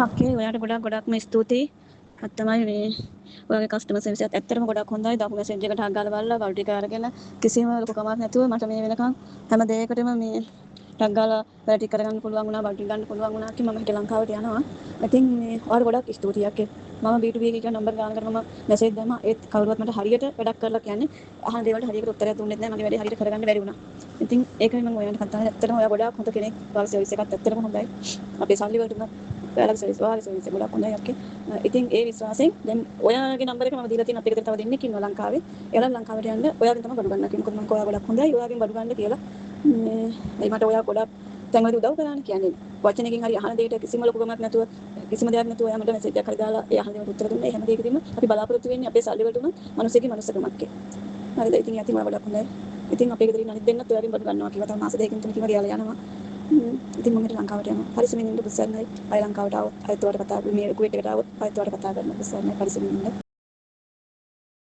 අපේ ඔයාට ගොඩක්ම ස්තුතියි. තමයි මේ ඔයාගේ කස්ටමර් සර්විස් එකත් ඇත්තටම ගොඩක් හොඳයි. දාපු මෙසේජ් එකට හක් ගාලා බලලා වල් ටික අරගෙන කිසිම ලොකු කමක් නැතුව මට මේ වෙනකන් හැම දෙයකටම මේ ටක් ගාලා වැඩ ටික කරගන්න පුළුවන් වුණා, වල් ටික ගන්න පුළුවන් වුණා කි මම හිත ලංකාවට යනවා. ඉතින් මේ ඔයාලට ගොඩක් ස්තුතියි අක්කේ. මම B2B එකේ නම්බර් ගානකට මම මෙසේජ් දැම්මා. ඒත් කවුරුවත් මට හරියට වැඩක් කරලා කියන්නේ අහන දේවල්ට හරියට උත්තරයක් දුන්නෙත් නැහැ. මගේ වැඩේ හරියට කරගන්න බැරි වුණා. ඉතින් ඒකයි මම ඔයාලට කතා කරන්නේ. ඇත්තටම ඔයා ගොඩක් හොඳ කෙනෙක්. ඔයාගේ සර්විස් එකත් ඇත්තටම හොඳයි. අපේ සල්ලි වලට උනත් ඔයාලගේ සර්විස් ගොඩක් හොඳයි අක්කේ. ඉතින් ඒ විශ්වාසයෙන් දැන් ඔයාගේ නම්බර් එක මම දීලා තියෙන අපේ ගෙදර තව දෙන්නෙක් ඉන්නවා ලංකාවේ. එයාලා ලංකාවට යන්න ඔයාගෙන් තමයි බඩු ගන්න කිව්වේ. මොකද මම ඔයා ගොඩක් හොඳයි. ඔයාගෙන් බඩු ගන්න කියලා. මේ මට ඔයා ගොඩක් තැන්වලදී උදව් කරාන කියන්නේ වචනකින් හරි අහන දෙයට කිසිම ලොකුකමක් නැතුව කිසිම දෙයක් නැතුව ඔයා මට මෙසේජ් එකක් හරි දාලා ඒ අහන දේවල්ට උත්තර දුන්නා. ඒ හැම දෙයකදීම අපි බලාපොරොත්තු වෙන්නේ අපේ සල්ලි වලට උනත් මිනිස්සෙක්ගේ මනුස්සකමක්. හරිද? ඉතින් යතිම ඔයා ගොඩක් හොඳයි. ඉතින් අපේ ගෙදරින් අනිත් දෙන්නත් ඔයාගෙන් බඩු ගන්නවා කියලා තමයි මාස දෙකකින් තුනකින් වගේ යාලා යනවා. ඉතින් මම හිත ලංකාවට යනවා. පරිස්සමෙන් ඉන්න බුස්සන්නයි. ආයි ලංකාවට ආවොත් ආයෙත් ඔයාලට කතා මේ කුවේට් එකට ආවොත් ආයෙත් ඔයාලට කතා කරන්න බුස්සන්නයි පරිස්සමෙන් ඉන්න.